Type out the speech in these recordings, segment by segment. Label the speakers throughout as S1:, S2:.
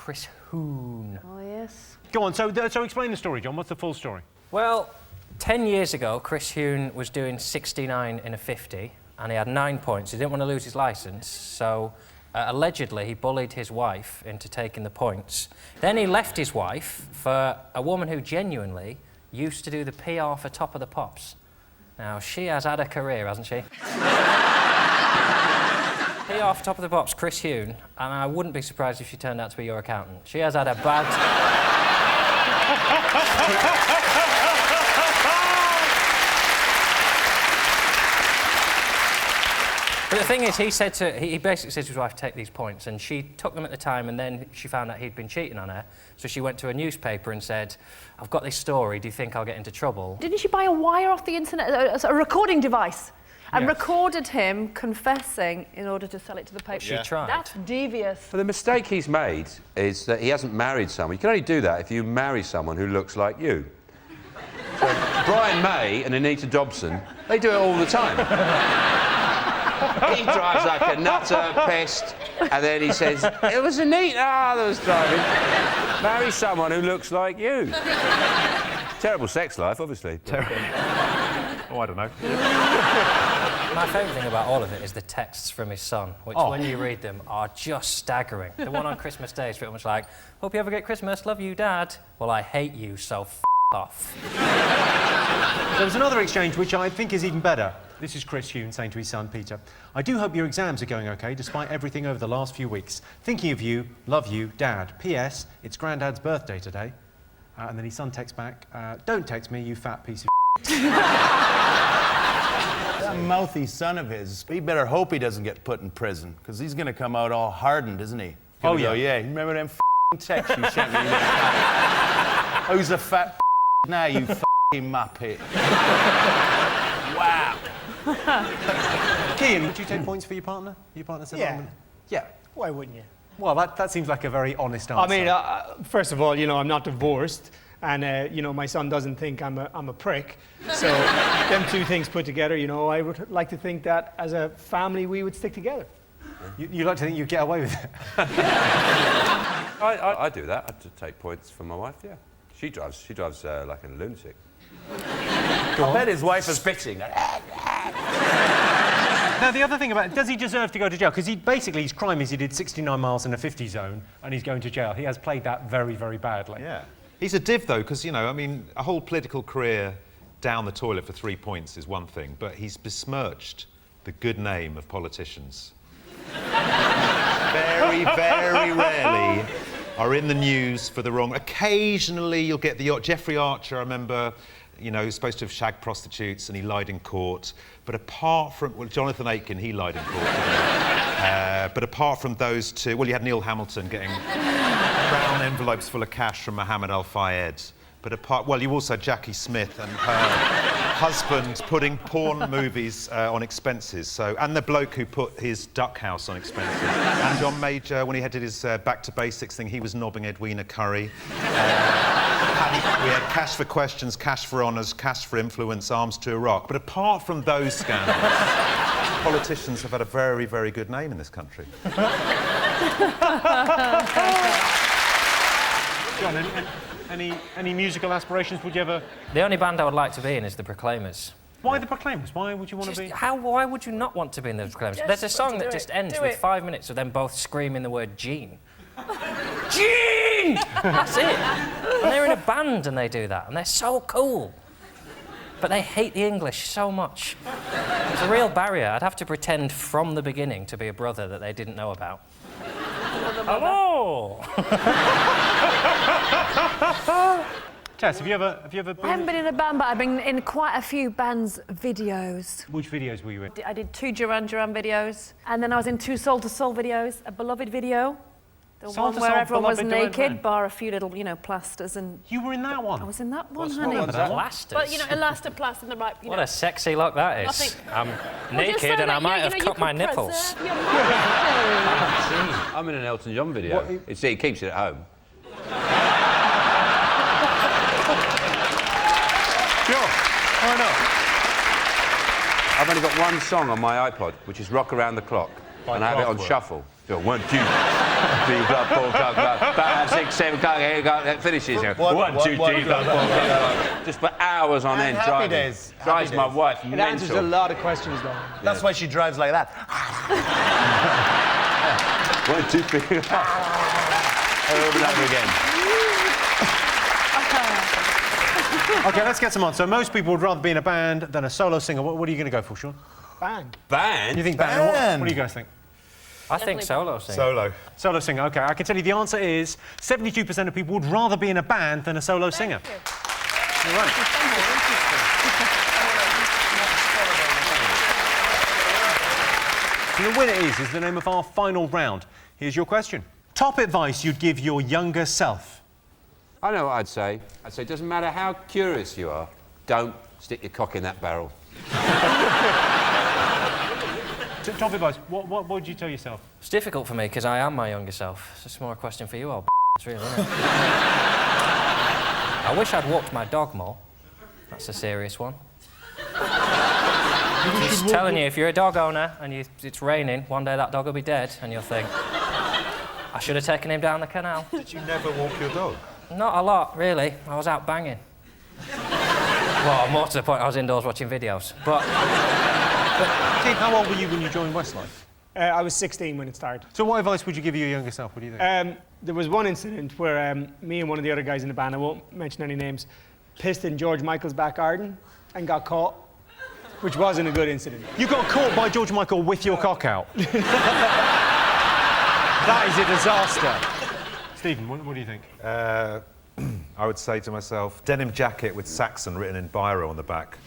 S1: Chris Huhne.
S2: Oh, yes.
S3: Go on, so explain the story, John. What's the full story?
S1: Well, 10 years ago, Chris Huhne was doing 69 in a 50, and he had 9 points. He didn't want to lose his licence, so allegedly he bullied his wife into taking the points. Then he left his wife for a woman who genuinely used to do the PR for Top of the Pops. Now, she has had a career, hasn't she? PR for Top of the Pops, Chris Huhne, and I wouldn't be surprised if she turned out to be your accountant. She has had a bad... But the thing is, he basically said to his wife, take these points, and she took them at the time, and then she found out he'd been cheating on her. So she went to a newspaper and said, I've got this story, do you think I'll get into trouble?
S2: Didn't she buy a wire off the internet, a recording device, and recorded him confessing in order to sell it to the paper?
S1: She tried.
S2: That's devious.
S4: But the mistake he's made is that he hasn't married someone. You can only do that if you marry someone who looks like you. So Brian May and Anita Dobson, they do it all the time. He drives like a nutter, pissed, and then he says, it was Anita that was driving. Marry someone who looks like you. Terrible sex life, obviously.
S5: Oh, I don't know.
S1: My favourite thing about all of it is the texts from his son, which, when you read them, are just staggering. The one on Christmas Day is pretty much like, hope you have a great Christmas, love you, Dad. Well, I hate you, so f*** off.
S3: There was another exchange which I think is even better. This is Chris Huhne saying to his son, Peter, I do hope your exams are going OK, despite everything over the last few weeks. Thinking of you, love you, Dad. P.S. It's Grandad's birthday today. And then his son texts back, don't text me, you fat piece of
S6: That mouthy son of his, he better hope he doesn't get put in prison, because he's going to come out all hardened, isn't he?
S3: Oh, yeah.
S6: Go, yeah, remember them texts you sent me? Who's a fat now, you muppet? Wow.
S3: Kean, would you take points for your partner? Your partner said Yeah.
S7: Why wouldn't you?
S3: Well, that seems like a very honest answer.
S7: I mean, first of all, you know, I'm not divorced, and you know, my son doesn't think I'm a prick. So, them two things put together, you know, I would like to think that as a family we would stick together.
S3: You like to think you'd get away with it?
S4: I do that. I'd take points for my wife, yeah. She drives like a lunatic.
S6: I bet his wife is bitching.
S3: Now, the other thing about it, does he deserve to go to jail? Because basically his crime is he did 69 miles in a 50 zone and he's going to jail. He has played that very, very badly.
S5: Yeah. He's a div, though, because, you know, I mean, a whole political career down the toilet for 3 points is one thing, but he's besmirched the good name of politicians. Very, very rarely are in the news for the wrong... Occasionally you'll get the... Jeffrey Archer, I remember... You know, he was supposed to have shagged prostitutes and he lied in court. But apart from... Well, Jonathan Aitken, he lied in court. But apart from those two... Well, you had Neil Hamilton getting brown envelopes full of cash from Mohammed Al-Fayed. But apart... Well, you also had Jackie Smith and her husband putting porn movies on expenses. So, and the bloke who put his duck house on expenses. And John Major, when he did his Back to Basics thing, he was nobbing Edwina Curry. We had cash for questions, cash for honours, cash for influence, arms to Iraq. But apart from those scandals, politicians have had a very, very good name in this country.
S3: John, any musical aspirations? Would you ever...
S1: The only band I would like to be in is the Proclaimers.
S3: Why the Proclaimers? Why would you want to be...
S1: Why would you not want to be in the Proclaimers? There's a song that just ends with 5 minutes of them both screaming the word Gene. Gene! That's it. And they're in a band and they do that, and they're so cool. But they hate the English so much. It's a real barrier. I'd have to pretend from the beginning to be a brother that they didn't know about. Hello!
S3: Tess, have you ever been...
S2: I haven't been in a band, but I've been in quite a few bands' videos.
S3: Which videos were you in?
S2: I did 2 Duran Duran videos, and then I was in 2 Soul to Soul videos, a Beloved video, the
S3: Soul
S2: one
S3: to
S2: where
S3: Soul,
S2: everyone was
S3: Beloved, Duran
S2: naked,
S3: Duran.
S2: bar a few little, you know, plasters and...
S3: You were in that one?
S2: I was in that one,
S6: What
S2: honey.
S6: one's that?
S1: Plasters.
S2: But, you know, elastoplast and the right, you
S1: What
S2: know...
S1: a sexy look that is.
S2: Nothing.
S1: I'm
S2: Well, just
S1: naked
S2: so
S1: and
S2: that
S1: I might
S2: you
S1: have
S2: know, you
S1: cut my
S2: can
S1: nipples.
S2: preserve your mind.
S4: I'm in an Elton John video. He keeps it at home.
S3: Sure. Why not?
S4: I've only got one song on my iPod, which is Rock Around the Clock. And I have it on shuffle. So 1, 2, 3, blah, blah, blah, blah, blah, 6, 7, can't finishes.
S6: One,
S4: 1, 2, 3, 4,
S6: one.
S4: just for hours on end
S6: happy
S4: driving.
S6: days, happy
S4: Drives my
S6: days.
S4: wife
S7: It answers a
S4: mental.
S7: lot of questions, though.
S6: That's why she drives like that.
S4: 1, 2, 3.
S6: Over and over again.
S3: OK, let's get some on. So most people would rather be in a band than a solo singer. What are you going to go for, Sean?
S7: Band.
S4: Band?
S3: You think band?
S6: Band.
S3: What do you guys think?
S1: I think solo singing.
S5: Solo.
S3: Solo singer, OK. I can tell you the answer is 72% of people would rather be in a band than a solo singer. You're right. So the winner is the name of our final round. Here's your question. Top advice you'd give your younger self?
S4: I know what I'd say. I'd say, it doesn't matter how curious you are, don't stick your cock in that barrel.
S3: Top advice, what would you tell yourself?
S1: It's difficult for me because I am my younger self. It's just more a question for you all, really, isn't it? I wish I'd walked my dog more. That's a serious one. Just telling you, if you're a dog owner and it's raining, one day that dog will be dead, and you'll think, I should have taken him down the canal.
S5: Did you never walk your dog?
S1: Not a lot, really. I was out banging. Well, more to the point, I was indoors watching videos. But
S3: Steve, how old were you when you joined Westlife?
S7: I was 16 when it started.
S3: So what advice would you give your younger self? What do you think?
S7: There was one incident where me and one of the other guys in the band, I won't mention any names, pissed in George Michael's back garden and got caught, which wasn't a good incident.
S3: You got caught by George Michael with your cock out. That is a disaster. Stephen, what do you think?
S5: I would say to myself, denim jacket with Saxon written in biro on the back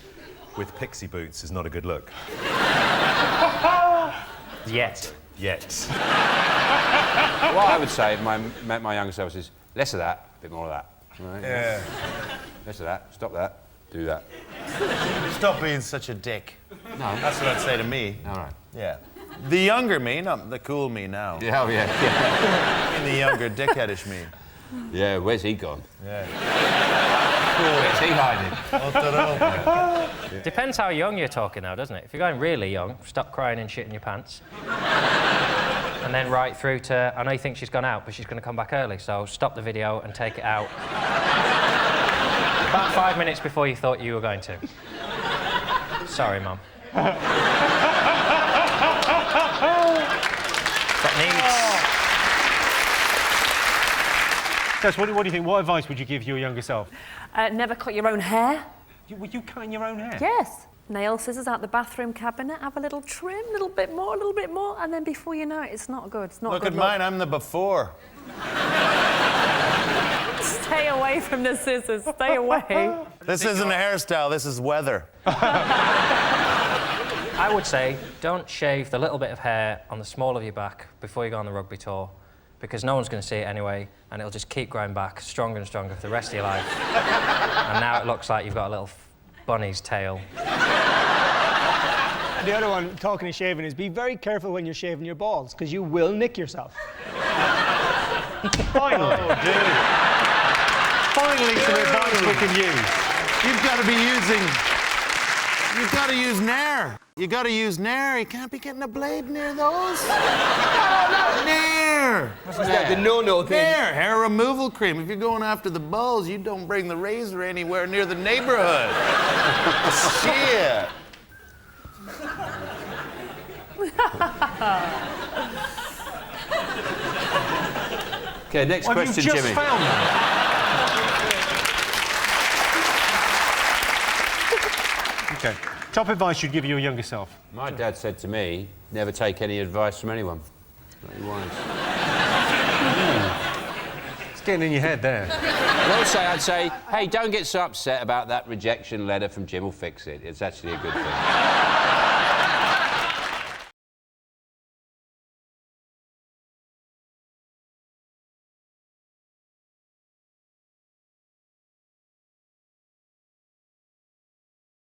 S5: with pixie boots is not a good look.
S1: yet.
S5: Yet.
S4: What I would say if I met my younger self is, less of that, a bit more of that. Right?
S6: Yeah.
S4: Less of that, stop that, do that.
S6: Stop being such a dick.
S4: No.
S6: That's what I'd say to me.
S4: All right.
S6: Yeah. The younger me, not the cool me now.
S4: Yeah, oh, yeah.
S6: And the younger dickheadish me.
S4: Yeah, where's he gone?
S6: Yeah.
S4: Where's he hiding?
S1: Depends how young you're talking now, doesn't it? If you're going really young, stop crying and shitting your pants. And then right through to, I know you think she's gone out, but she's going to come back early, so stop the video and take it out. About 5 minutes before you thought you were going to. Sorry, Mum. That needs...
S3: Tess, what do you think? What advice would you give your younger self?
S2: Never cut your own hair.
S3: Were you cutting your own hair?
S2: Yes. Nail scissors out the bathroom cabinet, have a little trim, a little bit more, and then before you know it, it's not good. It's not
S6: Look
S2: good.
S6: at mine, I'm the before.
S2: Stay away from the scissors. Stay away.
S6: This isn't a hairstyle, this is weather.
S1: I would say don't shave the little bit of hair on the small of your back before you go on the rugby tour, because no one's going to see it anyway, and it'll just keep growing back stronger and stronger for the rest of your life. And now it looks like you've got a little bunny's tail.
S7: And the other one, talking of shaving, is be very careful when you're shaving your balls, because you will nick yourself.
S3: Finally. Oh, dude. Finally, some advice we can use.
S6: You've got to use Nair. You got to use Nair. You can't be getting a blade near those. Nair.
S7: Is that the no-no thing?
S6: Nair, hair removal cream. If you're going after the balls, you don't bring the razor anywhere near the neighborhood. Shit.
S4: Okay, next
S3: Have
S4: question,
S3: you just
S4: Jimmy.
S3: found that? Okay. Top advice you'd give your younger self?
S4: My dad said to me, never take any advice from anyone. Very wise.
S3: It's getting in your head there.
S4: I'd say, hey, don't get so upset about that rejection letter from Jim will fix it. It's actually a good thing.